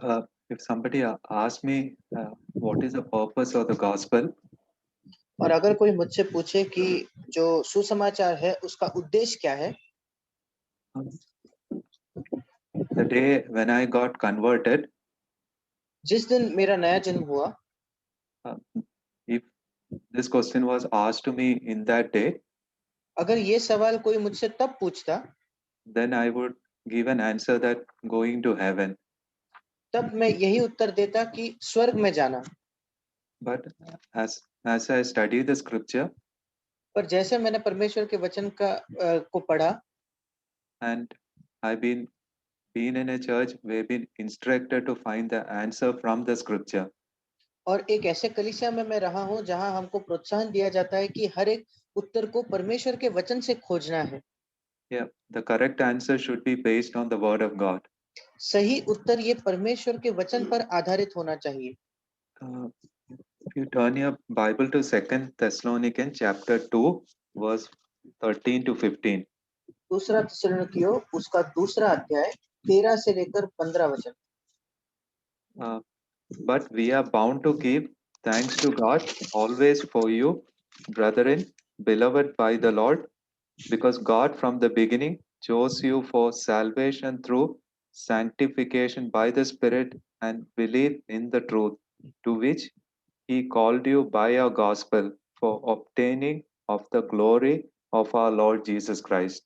If somebody asks me what is the purpose of the gospel, और अगर कोई मुझसे पूछे कि जो सुसमाचार है उसका उद्देश्य क्या है, um, the day when I got converted, जिस दिन मेरा नया जन्म हुआ, uh, if this question was asked to me in that day, अगर ये सवाल कोई मुझसे तब पूछता, then I would give an answer that going to heaven. तब मैं यही उत्तर देता कि स्वर्ग में जाना। But as I study the scripture पर जैसे मैंने परमेश्वर के वचन को पढ़ा and I've been in a church, we've been instructed to find the answer from the scripture. और एक ऐसे कलीसिया में मैं रहा हूँ जहाँ हमको प्रोत्साहन दिया जाता है कि हर एक उत्तर को परमेश्वर के वचन से खोजना है। Yeah, the correct answer should be based on the word of God. सही उत्तर ये परमेश्वर के वचन पर आधारित होना चाहिए। Uh, if you turn your Bible to Second Thessalonians chapter 2, verse 13 to 15. दूसरा थिस्सलुनीकियों उसका दूसरा अध्याय 13 से लेकर 15 वचन। Uh, but we are bound to give thanks to God always for you, brethren, beloved by the Lord, because God from the beginning chose you for salvation through sanctification by the Spirit and belief in the truth, to which He called you by our gospel for obtaining of the glory of our Lord Jesus Christ.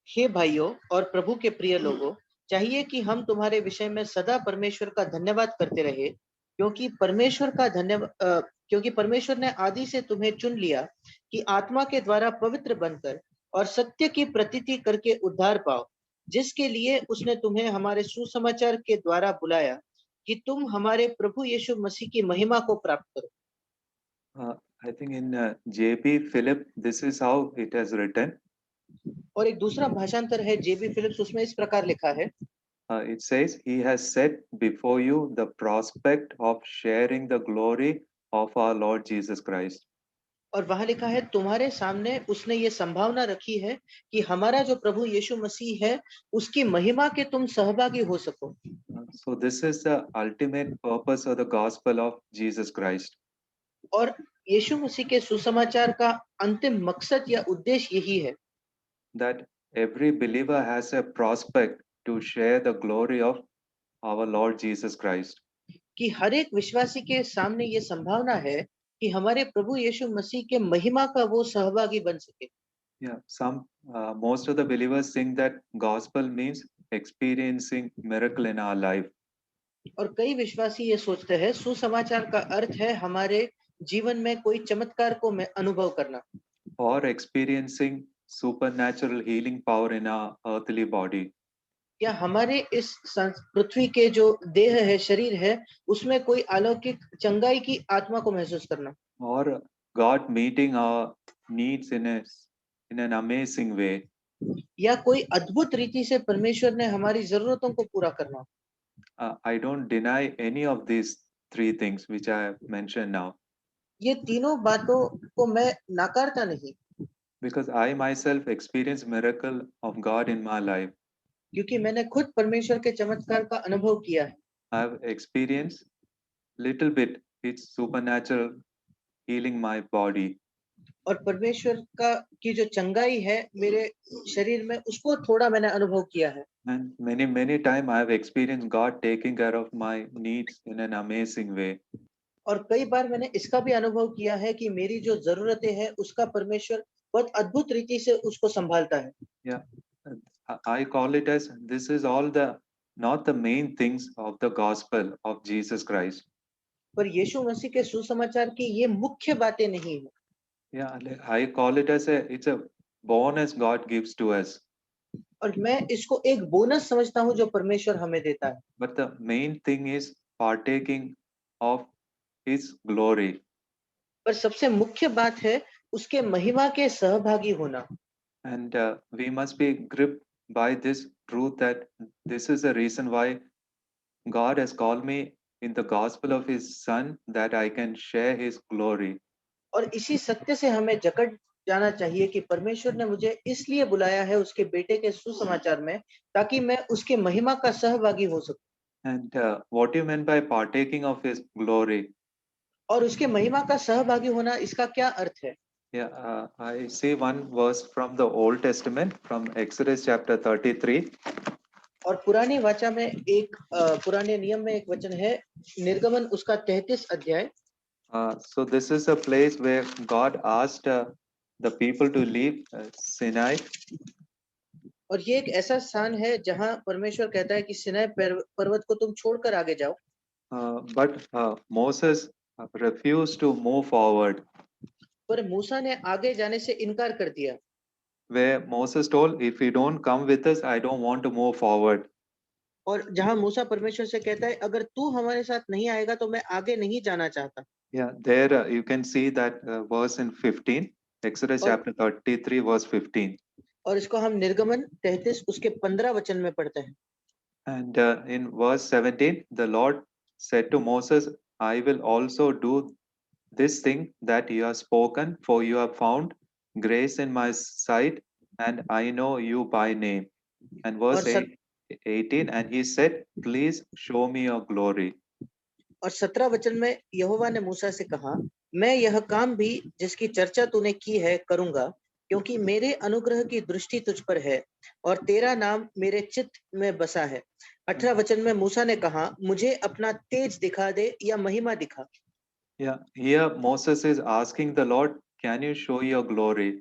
हे भाइयों और प्रभु के प्रिय लोगों, चाहिए कि हम तुम्हारे विषय में सदा परमेश्वर का धन्यवाद करते रहे, क्योंकि परमेश्वर ने आदि से तुम्हें चुन लिया कि आत्मा के द्वारा पवित्र बनकर और सत्य की प्रतीति करके उद्धार पाओ, जिसके लिए उसने तुम्हें हमारे सुसमाचार के द्वारा बुलाया कि तुम हमारे प्रभु यीशु मसीह की महिमा को प्राप्त करो। I think in J.B. Philip, this is how it has written. और एक दूसरा भाषांतर है जेबी फिलिप्स, उसमें इस प्रकार लिखा है, It says, He has set before you the prospect of sharing the glory of our Lord Jesus Christ. और वहां लिखा है, तुम्हारे सामने उसने ये संभावना रखी है कि हमारा जो प्रभु यीशु मसीह है उसकी महिमा के तुम सहभागी हो सको। So, this is the ultimate purpose of the gospel of Jesus Christ. और यीशु मसीह के सुसमाचार का अंतिम मकसद या उद्देश्य यही है That every believer has a prospect to share the glory of our Lord Jesus Christ. कि हर एक विश्वासी के सामने ये संभावना है कि हमारे प्रभु यीशु मसीह के महिमा का वो सहभागी बन सके। Yeah, most of the believers think that gospel means experiencing miracle in our life. और कई विश्वासी ये सोचते हैं सुसमाचार का अर्थ है हमारे जीवन में कोई चमत्कार को मैं अनुभव करना, Or experiencing supernatural healing power in our earthly body. या हमारे इस पृथ्वी के जो देह है, शरीर है, उसमें कोई अलौकिक चंगाई की आत्मा को महसूस करना, Or God meeting our needs in an amazing way. या कोई अद्भुत रीति से परमेश्वर ने हमारी जरूरतों को पूरा करना। I don't deny any of these three things which I have mentioned now, ये तीनों बातों को मैं नकारता नहीं, because I myself experienced miracle of God in my life. क्योंकि मैंने खुद परमेश्वर के चमत्कार का अनुभव किया है। I have experienced little bit its supernatural healing my body. और परमेश्वर का की जो चंगाई है मेरे शरीर में, उसको थोड़ा मैंने अनुभव किया है। And many time I have experienced God taking care of my needs in an amazing way. और कई बार मैंने इसका भी अनुभव किया है कि मेरी जो जरूरतें हैं उसका परमेश्वर बहुत अद्भुत रीति से उसको संभालता है। Yeah, I call it as this is all the not the main things of the gospel of Jesus Christ. पर यीशु मसीह के सुसमाचार की ये मुख्य बातें नहीं है, Yeah, I call it as it's a bonus God gives to us. और मैं इसको एक बोनस समझता हूँ जो परमेश्वर हमें देता है। But the main thing is partaking of His glory. पर सबसे मुख्य बात है उसके महिमा के सहभागी होना। And we must be gripped by this truth that this is the reason why God has called me in the gospel of His Son that I can share His glory. और इसी सत्य से हमें जकड़ जाना चाहिए कि परमेश्वर ने मुझे इसलिए बुलाया है उसके बेटे के सुसमाचार में, ताकि मैं उसके महिमा का सहभागी हो सकूं। And what do you mean by partaking of His glory? और उसके महिमा का सहभागी होना, इसका क्या अर्थ है? Yeah, I see one verse from the Old Testament, from Exodus chapter 33. और पुरानी वाचा में पुराने नियम में एक वचन है, निर्गमन उसका 33 अध्याय। So this is a place where God asked the people to leave Sinai, और ये एक ऐसा स्थान है जहां परमेश्वर कहता है कि सिनाई पर्वत को तुम छोड़कर आगे जाओ। but Moses refused to move forward. पर मूसा ने आगे जाने से इनकार कर दिया। Where Moses told, "If you don't come with us, I don't want to move forward." और जहां मूसा परमेश्वर से कहता है, अगर तू हमारे साथ नहीं आएगा तो मैं आगे नहीं जाना चाहता। Yeah, there you can see that verse in 15, Exodus और chapter 33, verse 15. और इसको हम निर्गमन 33 उसके 15 वचन में पढ़ते हैं। And in verse 17, the Lord said to Moses, "I will also do this thing that you have spoken, for you have found grace in my sight, and I know you by name." And और verse 18, and he said, "Please show me your glory." और 17 वचन में यहोवा ने मूसा से कहा, मैं यह काम भी जिसकी चर्चा तूने की है करूंगा, क्योंकि मेरे अनुग्रह की दृष्टि तुझ पर है और तेरा नाम मेरे चित्त में बसा है। 18 वचन में मूसा ने कहा, मुझे अपना तेज दिखा दे या महिमा दिखा। Yeah, here Moses is asking the Lord, "Can you show your glory?"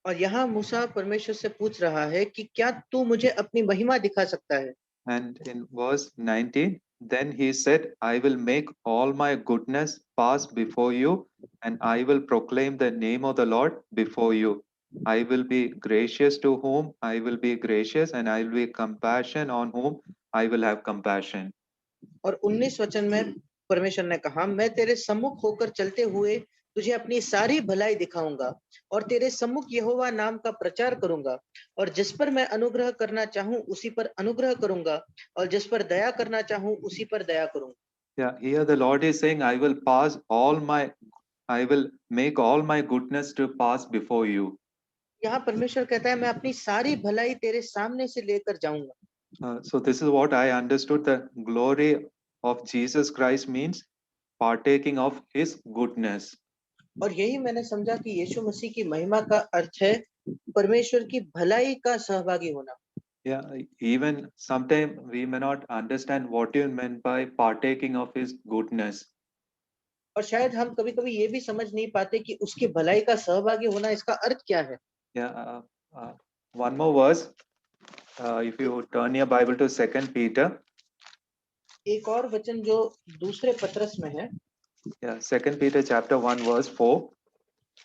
और यहाँ मूसा परमेश्वर से पूछ रहा है कि क्या तू मुझे अपनी महिमा दिखा सकता है? And in verse 19, then he said, "I will make all my goodness pass before you, and I will proclaim the name of the Lord before you. I will be gracious to whom I will be gracious, and I will be compassion on whom I will have compassion." और 19 वचन में परमेश्वर ने कहा, मैं तेरे सम्मुख होकर चलते हुए तुझे अपनी सारी भलाई दिखाऊंगा और तेरे सम्मुख यहोवा नाम का प्रचार करूंगा, और जिस पर मैं अनुग्रह करना चाहूं उसी पर अनुग्रह करूंगा, और जिस पर दया करना चाहूं उसी पर दया करूंगा। Yeah, here the Lord is saying, I will make all my goodness to pass before you. यहाँ परमेश्वर कहता है, मैं अपनी सारी भलाई तेरे सामने से लेकर जाऊंगा। So this is what I understood. The glory of Jesus Christ means partaking of His goodness. और यही मैंने समझा कि यीशु मसीह की महिमा का अर्थ है परमेश्वर की भलाई का सहभागी होना। Yeah, even sometime we may not understand what you meant by partaking of His goodness. और शायद हम कभी-कभी ये भी समझ नहीं पाते कि उसकी भलाई का सहभागी होना, इसका अर्थ क्या है? Yeah, one more verse. If you turn your Bible to 2 Peter, एक और वचन जो दूसरे पत्रस में है, yeah, 2 Peter chapter 1 verse 4.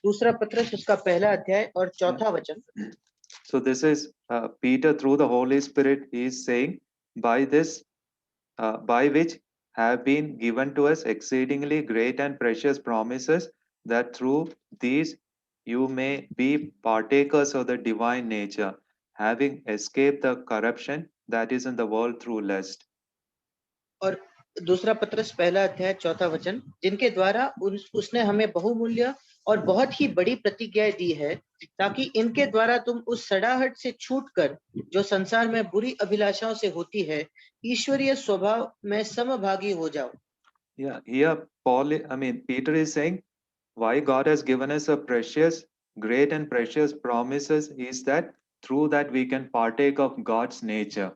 दूसरा पत्रस उसका पहला अध्याय और Yeah. चौथा वचन। So this is Peter through the Holy Spirit is saying, by this, by which have been given to us exceedingly great and precious promises, that through these you may be partakers of the divine nature, having escaped the corruption that is in the world through lust. और दूसरा पत्रस पहला अध्याय चौथा वचन, जिनके द्वारा उसने हमें बहुमूल्य और बहुत ही बड़ी प्रतिज्ञाएं दी है, ताकि इनके द्वारा तुम उस सड़ाहट से छूटकर जो संसार में बुरी अभिलाषाओं से होती है, ईश्वरीय स्वभाव में समभागी हो जाओ। Yeah, here Peter is saying why God has given us a precious, great and precious promises is that through that we can partake of God's nature.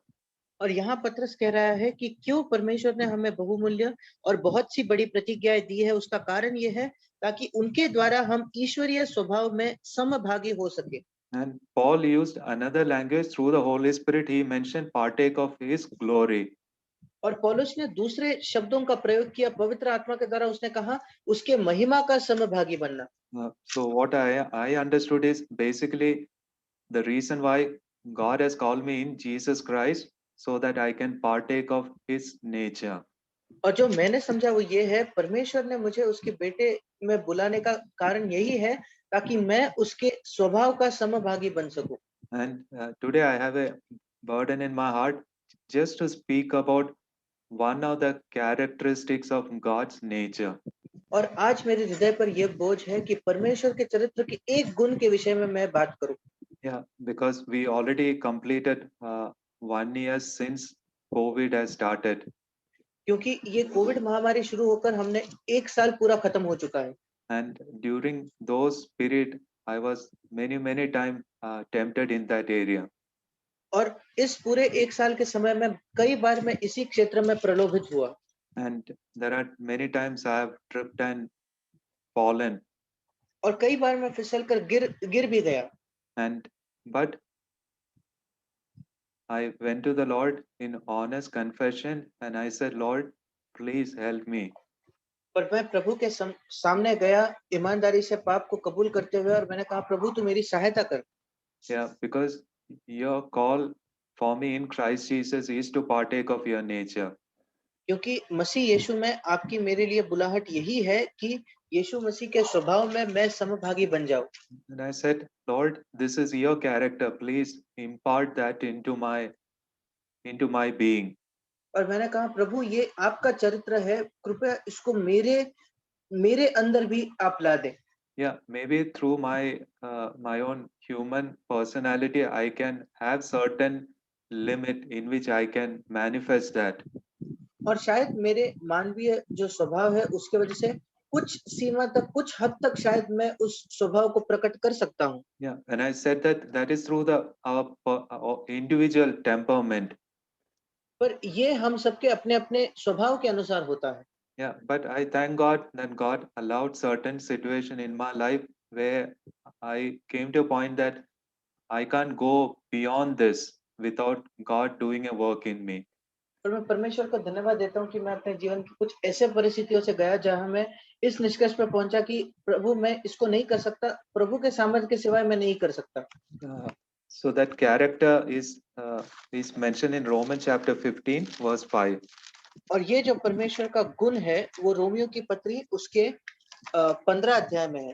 और यहाँ पत्रस कह रहा है कि क्यों परमेश्वर ने हमें बहुमूल्य और बहुत सी बड़ी प्रतिज्ञाएं दी है, उसका कारण ये है ताकि उनके द्वारा हम ईश्वरीय स्वभाव में समभागी हो सके। And Paul used another language through the Holy Spirit. He mentioned partake of his glory. और पौलुस ने दूसरे शब्दों का प्रयोग किया, पवित्र आत्मा के द्वारा उसने कहा उसके महिमा का समभागी बनना। So what I understood is basically the reason why God has called me in Jesus Christ so that I can partake of his nature. और जो मैंने समझा वो ये है, परमेश्वर ने मुझे उसके बेटे में बुलाने का कारण यही है ताकि मैं उसके स्वभाव का समभागी बन सकूं। And today I have a burden in my heart just to speak about one of the characteristics of God's nature. और आज मेरे हृदय पर यह बोझ है कि परमेश्वर के चरित्र के एक गुण के विषय में मैं बात करूं। Yeah, because we already completed 1 year since COVID has started. क्योंकि ये कोविड महामारी शुरू होकर हमने 1 साल पूरा खत्म हो चुका है। And during those period, I was many time tempted in that area. और इस पूरे 1 साल के समय में कई बार मैं इसी क्षेत्र में प्रलोभित हुआ। And there are many times I have tripped and fallen. और कई बार मैं फिसल कर गिर भी गया। And but I went to the Lord in honest confession and I said, Lord, please help me. पर मैं प्रभु के सामने गया ईमानदारी से पाप को कबूल करते हुए, और मैंने कहा, प्रभु तू मेरी सहायता कर। Yeah, because your call for me in Christ Jesus is to partake of your nature. क्योंकि मसीह यीशु में आपकी मेरे लिए बुलाहट यही है कि यीशु मसीह के स्वभाव में मैं समभागी बन जाऊं। And I said, Lord, this is your character. Please impart that into my being. और मैंने कहा, प्रभु ये आपका चरित्र है, कृपया इसको मेरे अंदर भी आप ला दें। Yeah, maybe through my own human personality, I can have certain limit in which I can manifest that. और शायद मेरे मानवीय जो स्वभाव है उसके वजह से कुछ सीमा तक, कुछ हद तक शायद मैं उस स्वभाव को प्रकट कर सकता हूँ। Yeah, and I said that is through our individual temperament. पर ये हम सबके अपने अपने स्वभाव के अनुसार होता है। Yeah, but I thank God that God allowed certain situation in my life where I came to a point that I can't go beyond this without God doing a work in me. और मैं परमेश्वर को धन्यवाद देता हूँ कि मैं अपने जीवन की कुछ ऐसे परिस्थितियों से गया जहां मैं इस निष्कर्ष पर पहुंचा कि प्रभु मैं इसको नहीं कर सकता, प्रभु के सामर्थ्य के सिवाय मैं नहीं कर सकता। So that character is mentioned in Romans chapter 15 verse 5. और ये जो परमेश्वर का गुण है वो रोमियो की पत्री उसके 15 अध्याय में है।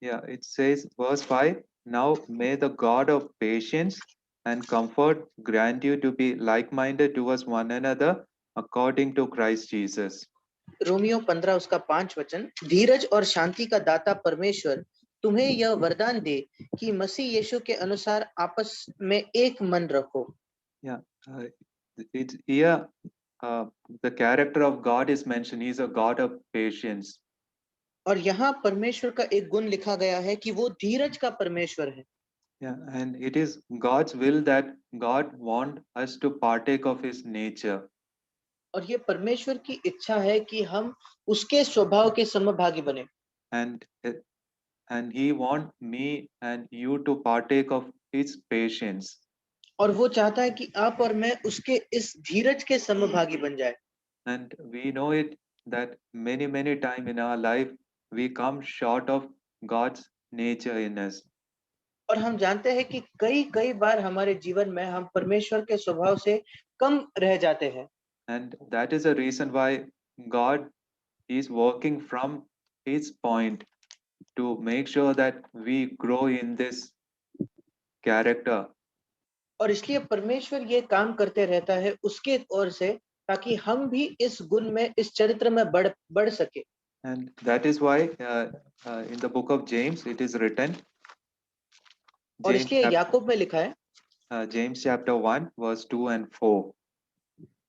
Yeah, it says verse 5, now may the God of patience and comfort grant you to be like-minded towards one another according to Christ Jesus. Romeo 15 उसका 5 वचन, धीरज और शांति का दाता परमेश्वर तुम्हें यह वरदान दे कि मसीह यीशु के अनुसार आपस में एक मन रखो। Yeah, it's here the character of God is mentioned. He is a God of patience. और यहाँ परमेश्वर का एक गुण लिखा गया है कि वो धीरज का परमेश्वर है। Yeah, and it is God's will that God want us to partake of His nature. और ये परमेश्वर की इच्छा है कि हम उसके स्वभाव के समभागी बने। And He want me and you to partake of His patience. और वो चाहता है कि आप और मैं उसके इस धीरज के समभागी बन जाए। And we know it that many time in our life we come short of God's nature in us. और हम जानते हैं कि कई बार हमारे जीवन में हम परमेश्वर के स्वभाव से कम रह जाते हैं। And that is the reason why God is working from His point to make sure that we grow in this character. और इसलिए परमेश्वर ये काम करते रहता है उसके ओर से, ताकि हम भी इस गुण में, इस चरित्र में बढ़ सके। And that is why in the book of James it is written, और इसलिए याकूब में लिखा है, James chapter 1 verse 2 and 4.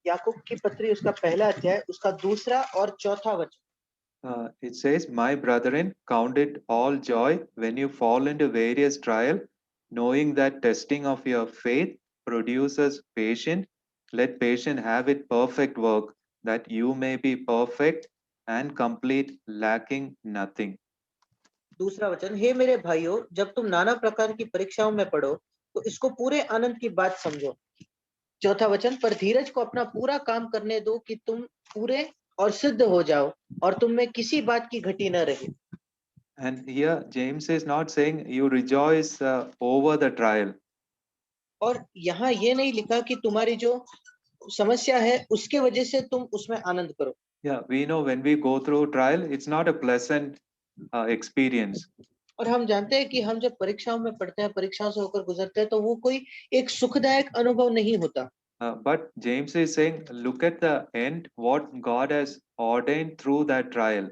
याकूब की पत्री उसका पहला अध्याय उसका दूसरा और चौथा वचन। It says, my brethren, count it all joy when you fall into various trial, knowing that testing of your faith produces patience. Let patience have its perfect work, that you may be perfect and complete, lacking nothing. दूसरा वचन, हे मेरे भाइयों, जब तुम नाना प्रकार की परीक्षाओं में पड़ो तो इसको पूरे आनंद की बात समझो। चौथा वचन, पर धीरज को अपना पूरा काम करने दो कि तुम पूरे और सिद्ध हो जाओ और तुम में किसी बात की घटी न रहे। And here James is not saying you rejoice over the trial. और यहाँ ये नहीं लिखा कि तुम्हारी जो समस्या है उसके वजह से तुम उसमें आनंद करो। Yeah, we know when we go through trial, it's not a pleasant experience. और हम जानते हैं कि हम जब परीक्षाओं में पढ़ते हैं, परीक्षाओं से होकर गुजरते हैं, तो वो कोई एक सुखदायक अनुभव नहीं होता। But James is saying, look at the end, what God has ordained through that trial.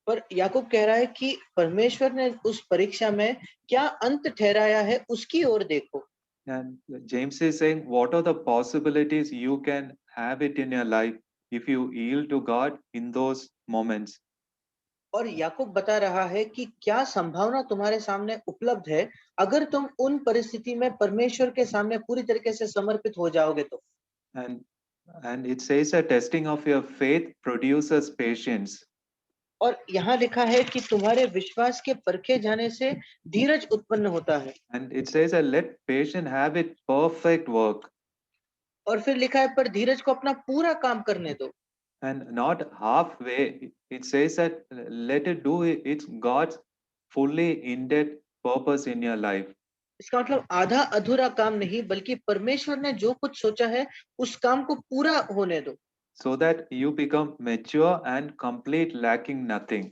पर याकूब कह रहा है कि परमेश्वर ने उस परीक्षा में क्या अंत ठहराया है उसकी ओर देखो। And James is saying, what are the possibilities you can have it in your life if you yield to God in those moments. और याकूब बता रहा है कि क्या संभावना तुम्हारे सामने उपलब्ध है अगर तुम उन परिस्थिति में परमेश्वर के सामने पूरी तरीके से समर्पित हो जाओगे तो। And and it says a testing of your faith produces patience. और यहाँ लिखा है कि तुम्हारे विश्वास के परखे जाने से धीरज उत्पन्न होता है। And it says let patience have its perfect work. और फिर लिखा है पर धीरज को अपना पूरा काम करने दो। And not halfway. It says that let it do its God's fully intended purpose in your life. इसका मतलब आधा अधूरा काम नहीं बल्कि परमेश्वर ने जो कुछ सोचा है उस काम को पूरा होने दो। So that you become mature and complete, lacking nothing.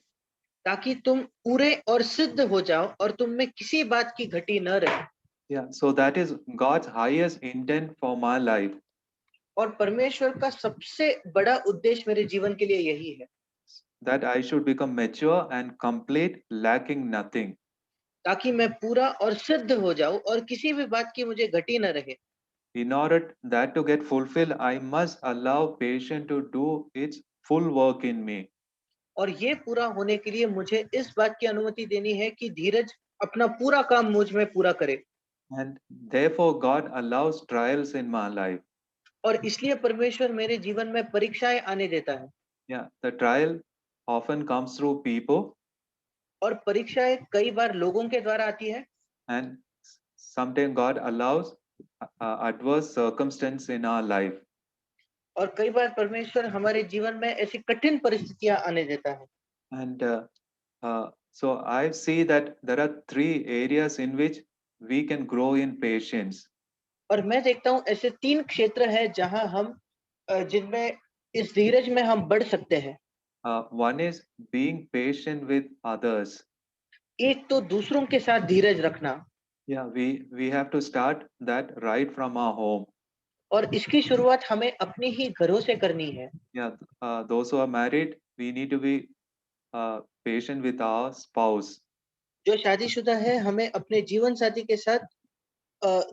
ताकि तुम पूरे और सिद्ध हो जाओ और तुम में किसी बात की घटी न रहे। Yeah, so that is God's highest intent for my life. और परमेश्वर का सबसे बड़ा उद्देश्य मेरे जीवन के लिए यही है That I should become mature and complete, lacking nothing. ताकि मैं पूरा और सिद्ध हो जाऊं और किसी भी बात की मुझे घटी न रहे। In order that to get fulfilled, I must allow patience to do its full work in me. और ये पूरा होने के लिए मुझे इस बात की अनुमति देनी है कि धीरज अपना पूरा काम मुझ में पूरा करे। And therefore, God allows trials in my life. और इसलिए परमेश्वर मेरे जीवन में परीक्षाएं आने देता है। Yeah, the trial often comes through people, और परीक्षाएं कई बार लोगों के द्वारा आती है and sometimes God allows adverse circumstance in our life. और कई बार परमेश्वर हमारे जीवन में ऐसी कठिन परिस्थितियां आने देता है। And so I see that there are three areas in which we can grow in patience. और मैं देखता हूं ऐसे 3 क्षेत्र है जहां हम जिनमें इस धीरज में हम बढ़ सकते हैं। One is being patient with others. एक तो दूसरों के साथ धीरज रखना। Yeah, we have to start that right from our home. और इसकी शुरुआत हमें अपने ही घरों से करनी है। Yeah, those who are married, we need to be patient with our spouse. जो शादीशुदा है हमें अपने जीवन साथी के साथ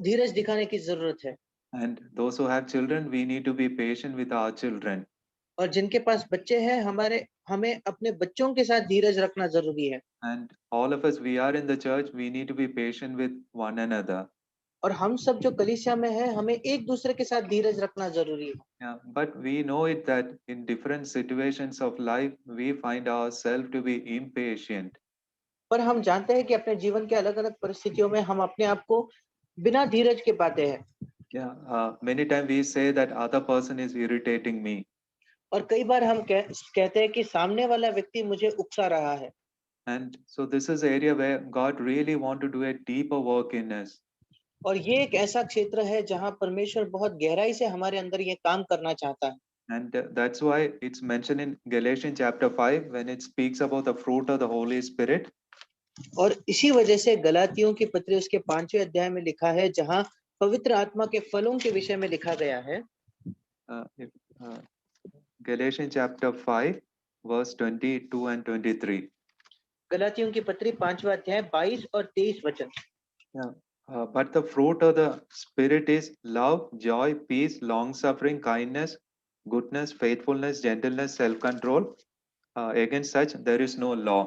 धीरज दिखाने की जरूरत है। And those who have children, we need to be patient with our children. और जिनके पास बच्चे हैं हमें अपने बच्चों के साथ धीरज रखना जरूरी है। And all of us, we are in the church, we need to be patient with one another. और हम सब जो कलीसिया में हैं हमें एक दूसरे के साथ धीरज रखना जरूरी है। Yeah, but we know it that in different situations of life, we find ourselves to be impatient. पर हम जानते हैं कि अपने जीवन के अलग अलग परिस्थितियों में हम अपने आप को बिना धीरज के पाते हैं। Yeah, many times we say that other person is irritating me. और कई बार हम कहते हैं कि सामने वाला व्यक्ति मुझे उकसा रहा है। And so this is the area where God really want to do a deeper work in us. और ये एक ऐसा क्षेत्र है जहां परमेश्वर बहुत गहराई से हमारे अंदर ये काम करना चाहता है। And that's why it's mentioned in Galatians chapter 5 when it speaks about the fruit of the Holy Spirit. और इसी वजह से गलातियों की पत्री उसके 5वें अध्याय में लिखा है जहां पवित्र आत्मा के फलों के विषय में लिखा गया है। Galatians chapter 5 verse 22 and 23. गलातियों की पत्री 5वां अध्याय 22 और 23 वचन। Yeah. But the fruit of the Spirit is love, joy, peace, long suffering, kindness, goodness, faithfulness, gentleness, self control. Against such, there is no law.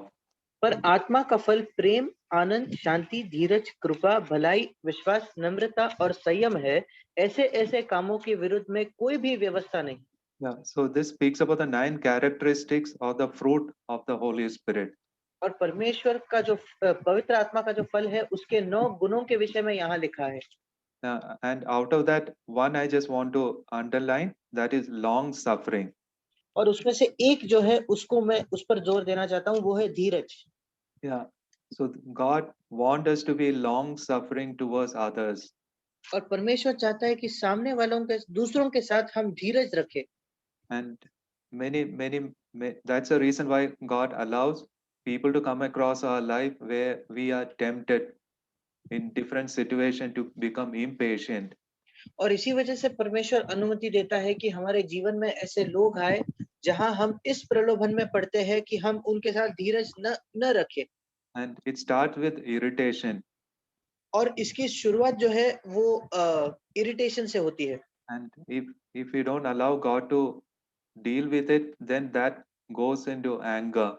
पर आत्मा का फल प्रेम, आनंद, शांति, धीरज, कृपा, भलाई, विश्वास, नम्रता और संयम है। ऐसे ऐसे कामों के विरुद्ध में कोई भी व्यवस्था नहीं। Yeah, so this speaks about the 9 characteristics of the fruit of the Holy Spirit. और परमेश्वर का जो पवित्र आत्मा का जो फल है उसके 9 गुणों के विषय में यहाँ लिखा है। And out of that, one I just want to underline, that is long suffering. और उसमें से एक जो है उसको मैं उस पर जोर देना चाहता हूँ वो है धीरज। Yeah, so God wants us to be long suffering towards others. और परमेश्वर चाहता है कि सामने वालों के दूसरों के साथ हम धीरज रखें। And that's the reason why God allows people to come across our life where we are tempted in different situations to become impatient. और इसी वजह से परमेश्वर अनुमति देता है कि हमारे जीवन में ऐसे लोग आए जहां हम इस प्रलोभन में पड़ते हैं कि हम उनके साथ धीरज न रखें। And it starts with irritation. और इसकी शुरुआत जो है वो इरिटेशन से होती है। And if we don't allow God to deal with it, then that goes into anger.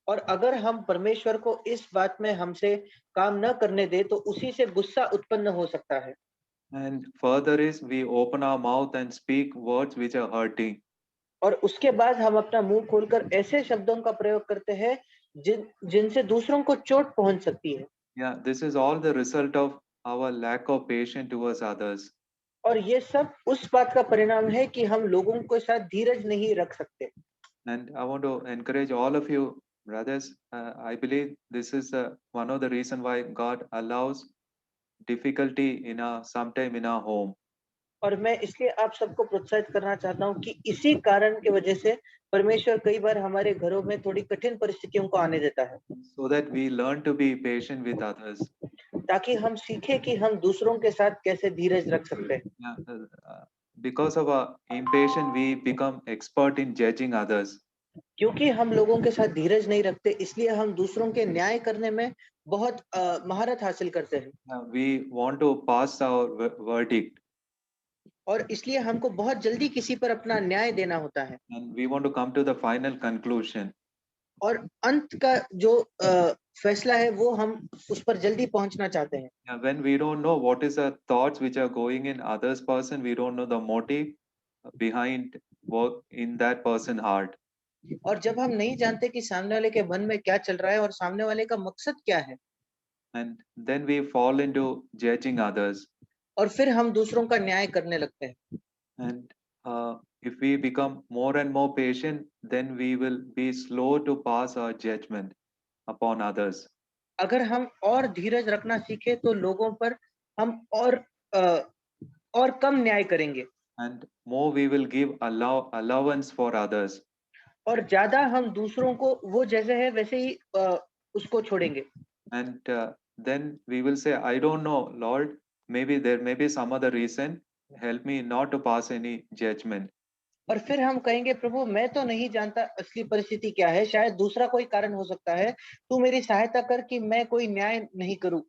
और अगर हम परमेश्वर को इस बात में हमसे काम न करने दे तो उसी से गुस्सा उत्पन्न हो सकता है। And further is we open our mouth and speak words which are hurting. और उसके बाद हम अपना मुंह खोलकर ऐसे शब्दों का प्रयोग करते हैं जिनसे दूसरों को चोट पहुंच सकती है। Yeah, this is all the result of our lack of patience towards others. और ये सब उस बात का परिणाम है कि हम लोगों के साथ धीरज नहीं रख सकते। And I want to encourage all of you, brothers. I believe this is one of the reason why God allows difficulty in our sometime in our home. और मैं इसलिए आप सबको प्रोत्साहित करना चाहता हूं कि इसी कारण की वजह से परमेश्वर कई बार हमारे घरों में थोड़ी कठिन परिस्थितियों को आने देता है, So that we learn to be patient with others. ताकि हम सीखें कि हम दूसरों के साथ कैसे धीरज रख सकते हैं। Yeah, because of our impatience, we become expert in judging others. क्योंकि हम लोगों के साथ धीरज नहीं रखते, इसलिए हम दूसरों के न्याय करने में बहुत महारत हासिल करते हैं। We want to pass our verdict, और इसलिए हमको बहुत जल्दी किसी पर अपना न्याय देना होता है and we want to come to the final conclusion. और अंत का जो फैसला है वो हम उस पर जल्दी पहुंचना चाहते हैं। When we don't know what is the thoughts which are going in others person, we don't know the motive behind work in that person heart. और जब हम नहीं जानते कि सामने वाले के मन में क्या चल रहा है और सामने वाले का मकसद क्या है, And then we fall into judging others. और फिर हम दूसरों का न्याय करने लगते हैं। And if we become more and more patient, then we will be slow to pass our judgment upon others. अगर हम और धीरज रखना सीखे तो लोगों पर हम और कम न्याय करेंगे And more we will give allowance for others. और ज्यादा हम दूसरों को वो जैसे है वैसे ही उसको छोड़ेंगे। And then we will say, I don't know, Lord, maybe there may be some other reason. Help me not to pass any judgment. और फिर हम कहेंगे, प्रभु मैं तो नहीं जानता असली परिस्थिति क्या है, शायद दूसरा कोई कारण हो सकता है, तू मेरी सहायता कर कि मैं कोई न्याय नहीं करूं।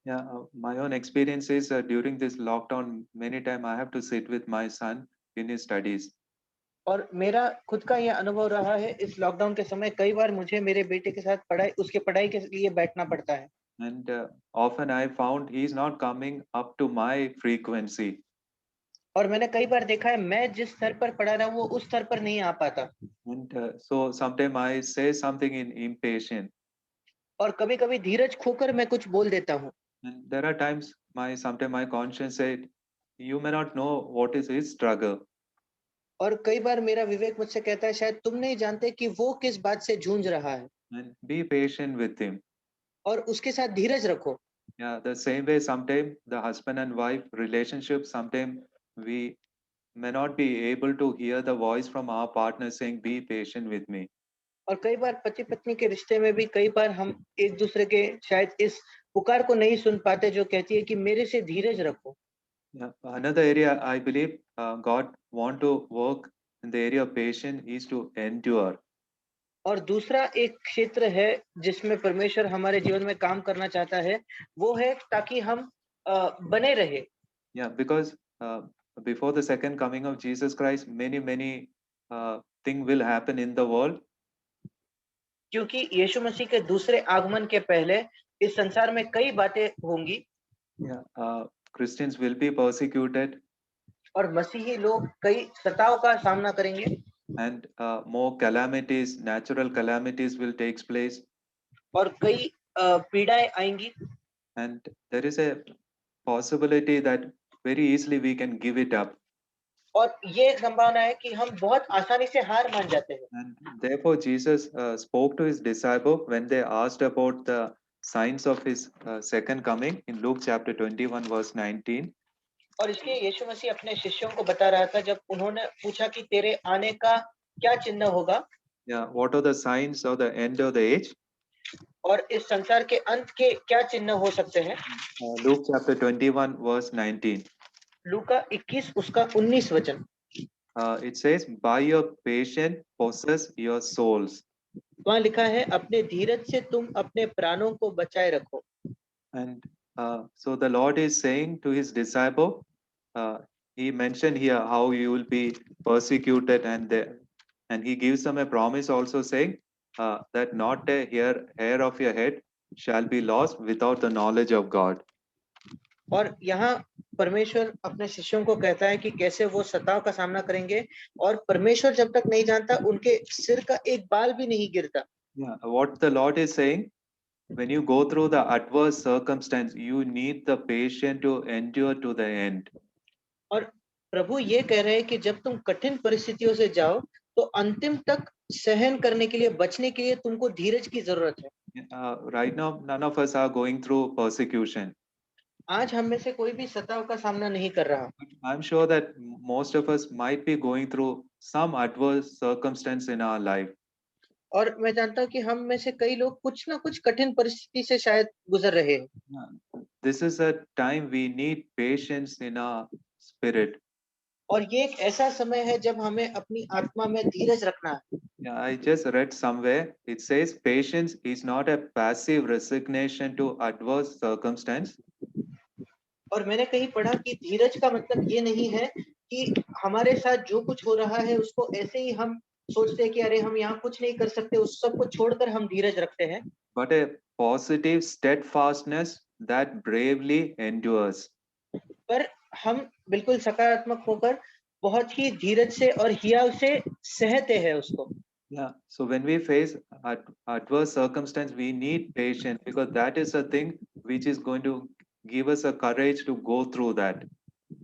Yeah, my own experience is during this lockdown, many times I have to sit with my son in his studies. और मेरा खुद का यह अनुभव रहा है, इस लॉकडाउन के समय कई बार मुझे मेरे बेटे के साथ उसके पढ़ाई के लिए बैठना पड़ता है। And often I found he is not coming up to my frequency. और मैंने कई बार देखा है, मैं जिस स्तर पर पढ़ा रहा हूँ वो उस स्तर पर नहीं आ पाता। And so sometimes I say something in impatient. और कभी-कभी धीरज खोकर मैं कुछ बोल देता हूँ। And there are times sometimes my conscience said, you may not know what is his struggle. और कई बार मेरा विवेक मुझसे कहता है, शायद तुम नहीं जानते कि वो किस बात से जूझ रहा है। And be patient with him. और उसके साथ धीरज रखो। Yeah, the same way sometimes the husband and wife relationship, sometimes we may not be able to hear the voice from our partner saying, be patient with me. और कई बार पति पत्नी के रिश्ते में भी कई बार हम एक दूसरे के शायद इस पुकार को नहीं सुन पाते जो कहती है कि मेरे से धीरज रखो। Yeah. Another area I believe God want to work in the area of patience is to endure. और दूसरा एक क्षेत्र है जिसमें परमेश्वर हमारे जीवन में काम करना चाहता है, वो है ताकि हम बने रहे। Yeah, because before the second coming of Jesus Christ, many things will happen in the world. क्योंकि यीशु मसीह के दूसरे आगमन के पहले इस संसार में कई बातें होंगी। Yeah, Christians will be persecuted. और मसीही लोग कई सताव का सामना करेंगे। And more calamities, natural calamities will take place. और कई पीड़ाएं आएंगी। And there is a possibility that very easily we can give it up. और ये संभावना है कि हम बहुत आसानी से हार मान जाते हैं। And therefore Jesus spoke to his disciple when they asked about the signs of his second coming in Luke chapter 21 verse 19. और इसलिए यीशु मसीह अपने शिष्यों को बता रहा था जब उन्होंने पूछा कि तेरे आने का क्या चिन्ह होगा। Yeah, what are the signs of the end of the age? और इस संसार के अंत के क्या चिन्ह हो सकते हैं। Luke chapter 21 verse 19. लूका 21 उसका 19 वचन। It says, by your patience possess your souls. वहाँ लिखा है, अपने धीरज से तुम अपने प्राणों को बचाए रखो। And so the Lord is saying to his disciple, he mentioned here how you will be persecuted, and he gives them a promise also saying that not a hair of your head shall be lost without the knowledge of God. और यहाँ परमेश्वर अपने शिष्यों को कहता है कि कैसे वो सताव का सामना करेंगे, और परमेश्वर जब तक नहीं जानता उनके सिर का एक बाल भी नहीं गिरता। Yeah, what the Lord is saying, when you go through the adverse circumstance, you need the patience to endure to the end. और प्रभु ये कह रहे हैं कि जब तुम कठिन परिस्थितियों से जाओ तो अंतिम तक सहन करने के लिए, बचने के लिए तुमको धीरज की जरूरत है। Right now, none of us are going through persecution. आज हम में से कोई भी सताव का सामना नहीं कर रहा, I'm sure that most of us might be going through some adverse circumstance in our life. और मैं जानता हूँ कि हम में से कई लोग कुछ ना कुछ कठिन परिस्थिति से शायद गुजर रहे हैं। Yeah. This is a time we need patience in our spirit. और ये एक ऐसा समय है जब हमें अपनी आत्मा में धीरज रखना है। Yeah, I just read somewhere, it says patience is not a passive resignation to adverse circumstance. और मैंने कहीं पढ़ा कि धीरज का मतलब ये नहीं है कि हमारे साथ जो कुछ हो रहा है उसको ऐसे ही हम सोचते हैं कि अरे हम यहाँ कुछ नहीं कर सकते, उस सब को छोड़कर हम धीरज रखते हैं, But a positive steadfastness that bravely endures. पर हम बिल्कुल सकारात्मक होकर बहुत ही धीरज से और हियाव से सहते हैं उसको। Yeah, so when we face adverse circumstance, we need patience because that is a thing which is going to give us a courage to go through that.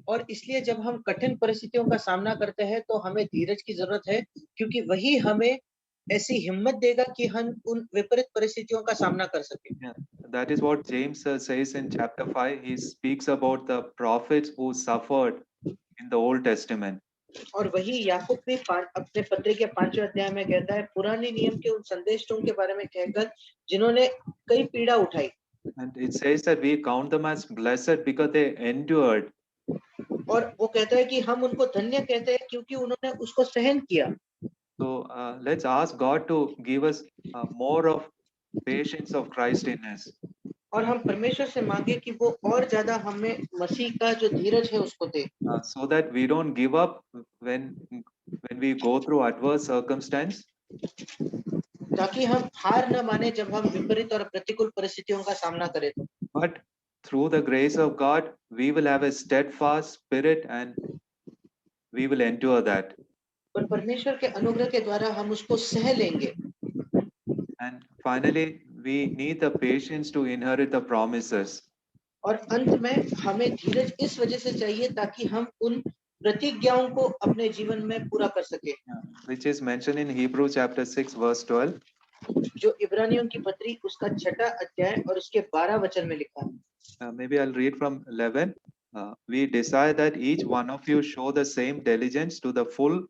और इसलिए जब हम कठिन परिस्थितियों का सामना करते हैं तो हमें धीरज की जरूरत है, क्योंकि वही हमें ऐसी हिम्मत देगा कि हम उन विपरीत परिस्थितियों का सामना कर सकें। Yeah, that is what James says in chapter 5. He speaks about the prophets who suffered in the Old Testament. और वही याकूब भी अपने पत्र के 5वें अध्याय में कहता है, पुराने नियम के उन संदेशों के बारे में कहकर जिन्होंने कई पीड़ा उठाई। And it says that we count them as blessed because they endured. और वो कहता है कि हम उनको धन्य कहते हैं क्योंकि उन्होंने उसको सहन किया। So let's ask God to give us more of patience of Christ in us. और हम परमेश्वर से मांगे कि वो और ज्यादा हमें मसीह का जो धीरज है उसको दे, So that we don't give up when we go through adverse circumstance, ताकि हम हार न माने जब हम विपरीत और प्रतिकूल परिस्थितियों का सामना करें तो। but through the grace of God, we will have a steadfast spirit and we will endure that. पर परमेश्वर के अनुग्रह के द्वारा हम उसको सह लेंगे। And finally, we need the patience to inherit the promises. और अंत में हमें धीरज इस वजह से चाहिए ताकि हम उन प्रतिज्ञाओं को अपने जीवन में पूरा कर सके, Which is mentioned in Hebrews chapter 6 verse 12. जो इब्रानियों की पत्री उसका 6वां अध्याय और उसके 12 वचन में लिखा है। Maybe I'll read from 11. We desire that each one of you show the same diligence to the full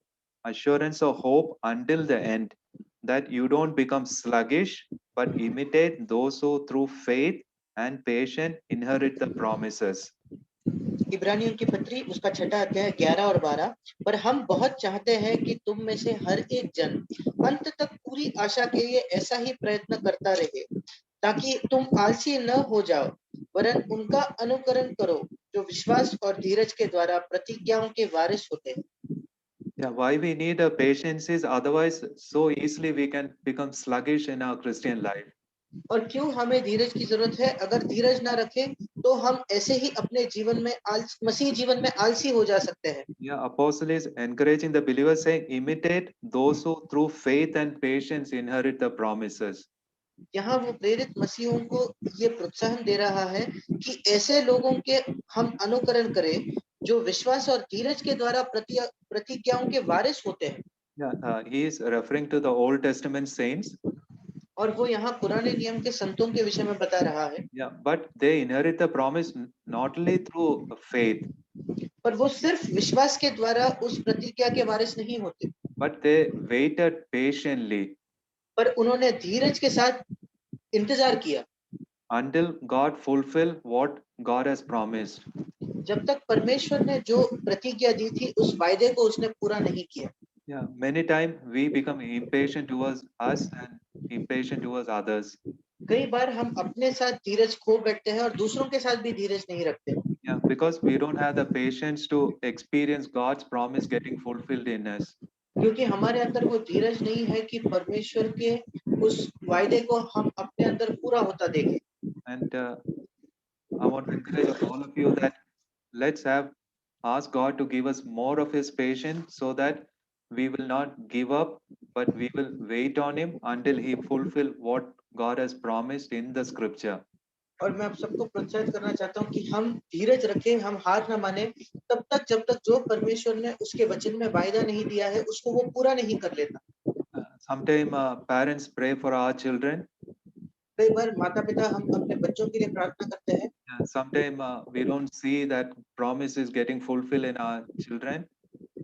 assurance of hope until the end, that you don't become sluggish, but imitate those who through faith and patience inherit the promises. इब्रानियों की पत्री उसका 6वां अध्याय 11 और 12, पर हम बहुत चाहते हैं कि तुम में से हर एक जन अंत तक पूरी आशा के लिए ऐसा ही प्रयत्न करता रहे, ताकि तुम आलसी न हो जाओ, वरन उनका अनुकरण करो जो विश्वास और धीरज के द्वारा प्रतिज्ञाओं के वारिस होते हैं। Yeah, why we need a patience is otherwise so easily we can become sluggish in our Christian life. और क्यों हमें धीरज की जरूरत है? अगर धीरज ना रखें तो हम ऐसे ही अपने जीवन में मसीह जीवन में आलसी हो जा सकते हैं। Yeah, apostle is encouraging the believers saying, imitate those who through faith and patience inherit the promises. यहाँ वो प्रेरित मसीहों को ये प्रोत्साहन दे रहा है कि ऐसे लोगों के हम अनुकरण करें जो विश्वास और धीरज के द्वारा प्रतिज्ञाओं के वारिस होते हैं। Yeah, he is referring to the Old Testament saints. और वो यहाँ पुराने नियम के संतों के विषय में बता रहा है। Yeah, but they inherit the promise not only through faith, पर वो सिर्फ विश्वास के द्वारा उस प्रतिज्ञा के वारिस नहीं होते, but they waited patiently पर उन्होंने धीरज के साथ इंतजार किया until God fulfill what God has promised. जब तक परमेश्वर ने जो प्रतिज्ञा दी थी उस वायदे को उसने पूरा नहीं किया। Yeah, many times we become impatient towards us and impatient towards others. कई बार हम अपने साथ धीरज खो बैठते हैं और दूसरों के साथ भी धीरज नहीं रखते। Yeah, because we don't have the patience to experience God's promise getting fulfilled in us. क्योंकि हमारे अंदर वो धीरज नहीं है कि परमेश्वर के उस वायदे को हम अपने अंदर पूरा होता देखें। And I want to encourage all of you that let's have ask God to give us more of His patience so that we will not give up, but we will wait on Him until He fulfill what God has promised in the Scripture. और मैं आप सबको प्रोत्साहित करना चाहता हूँ कि हम धीरज रखें, हम हार ना माने तब तक जब तक जो परमेश्वर ने उसके वचन में वायदा नहीं दिया है उसको वो पूरा नहीं कर लेता। Sometimes parents pray for our children. कई बार माता पिता हम अपने बच्चों के लिए प्रार्थना करते हैं Sometimes we don't see that promise is getting fulfilled in our children.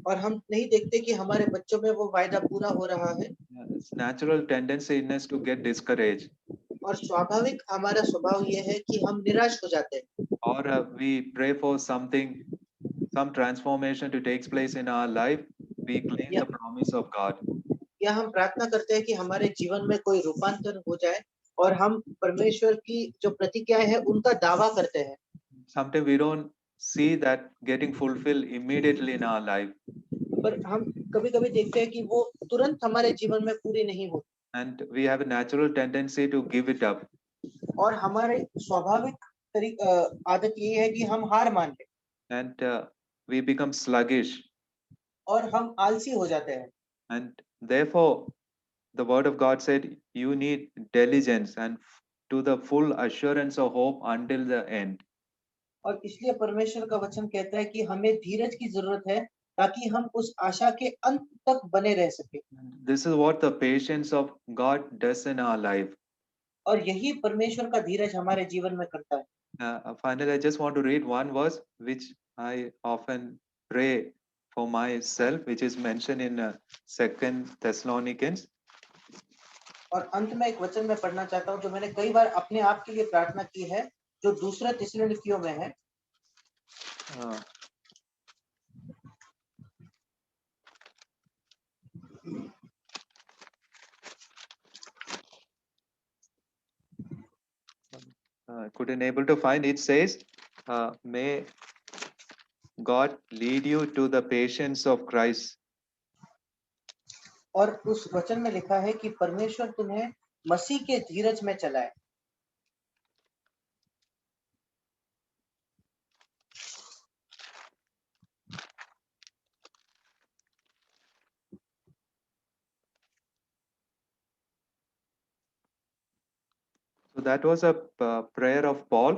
और हम नहीं देखते कि हमारे बच्चों में वो वायदा पूरा हो रहा है। It's natural tendency in us to get discouraged, और स्वाभाविक हमारा स्वभाव ये है कि हम निराश हो जाते हैं or we pray for something, some transformation to takes place in our life. We claim या the promise of God. या हम प्रार्थना करते हैं कि हमारे जीवन में कोई रूपांतर हो जाए और हम परमेश्वर की जो प्रतिज्ञाएं हैं उनका दावा करते हैं। Sometimes we don't see that getting fulfilled immediately in our life, पर हम कभी-कभी देखते हैं कि वो तुरंत हमारे जीवन में पूरी नहीं होती and we have a natural tendency to give it up. और हमारे स्वाभाविक आदत ये है कि हम हार मान लें And we become sluggish. और हम आलसी हो जाते हैं। And therefore, the word of God said, you need diligence and to the full assurance of hope until the end. और इसलिए परमेश्वर का वचन कहता है कि हमें धीरज की जरूरत है ताकि हम उस आशा के अंत तक बने रह सके। This is what the patience of God does in our life. और यही परमेश्वर का धीरज हमारे जीवन में करता है। Finally, I just want to read one verse which I often pray for myself, which is mentioned in 2 Thessalonians. और अंत में एक वचन मैं पढ़ना चाहता हूँ जो मैंने कई बार अपने आप के लिए प्रार्थना की है, जो दूसरा थिस्सलुनीकियों में है। Uh, couldn't able to find. It says, may God lead you to the patience of Christ. और उस वचन में लिखा है कि परमेश्वर तुम्हें मसीह के धीरज में चलाए। So that was a prayer of Paul.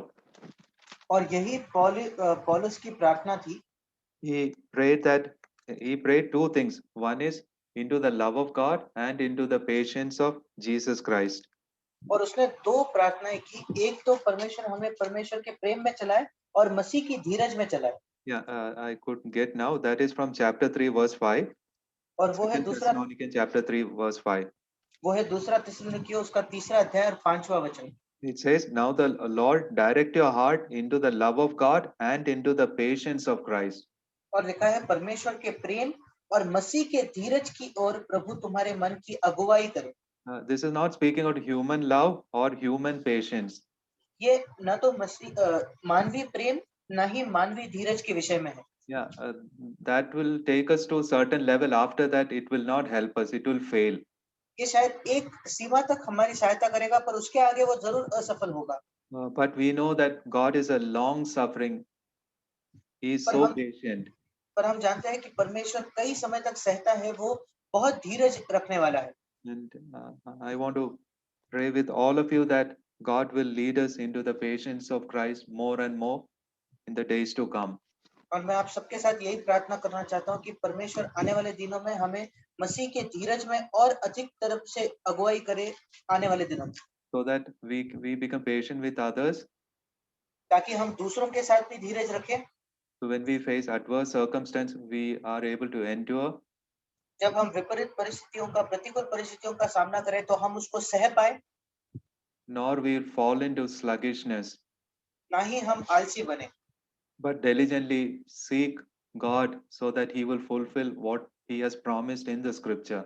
और यही पौलुस की प्रार्थना थी। He prayed two things. One is into the love of God and into the patience of Jesus Christ. और उसने दो प्रार्थनाएं की, एक तो परमेश्वर हमें परमेश्वर के प्रेम में चलाए और मसीह की धीरज में चलाए। Yeah, I could get now. That is from chapter 3, verse 5. और वो है 2 दूसरा Thessalonians chapter 3, verse 5. थिस्सलुनीकियों उसका तीसरा अध्याय और 5वां वचन। It says, now the Lord direct your heart into the love of God and into the patience of Christ. और लिखा है परमेश्वर के प्रेम और मसीह के धीरज की ओर प्रभु तुम्हारे मन की अगुवाई करे। This is not speaking of human love or human patience. ये न तो मानवीय प्रेम न ही मानवीय धीरज के विषय में है। Yeah, that will take us to a certain level. After that, it will not help us. It will fail. ये शायद एक सीमा तक हमारी सहायता करेगा पर उसके आगे वो जरूर असफल होगा। But we know that God is a long suffering. He is पर so हम patient. पर हम जानते हैं कि परमेश्वर कई समय तक सहता है, वो बहुत धीरज रखने वाला है। And I want to pray with all of you that God will lead us into the patience of Christ more and more in the days to come. और मैं आप सबके साथ यही प्रार्थना करना चाहता हूँ कि परमेश्वर आने वाले दिनों में हमें मसीह के धीरज में और अधिक तरफ से अगुवाई करे आने वाले दिनों में, So that we become patient with others. ताकि हम दूसरों के साथ भी धीरज रखें। So when we face adverse circumstance, we are able to endure. जब हम विपरीत परिस्थितियों का प्रतिकूल परिस्थितियों का सामना करें तो हम उसको सह पाए, Nor we'll fall into sluggishness, ना ही हम आलसी बने, but diligently seek God so that He will fulfill what He has promised in the Scripture.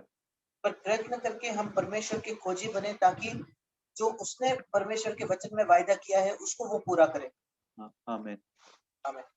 पर प्रयत्न करके हम परमेश्वर के खोजी बने ताकि जो उसने परमेश्वर के वचन में वायदा किया है उसको वो पूरा करे। Amen. आमीन।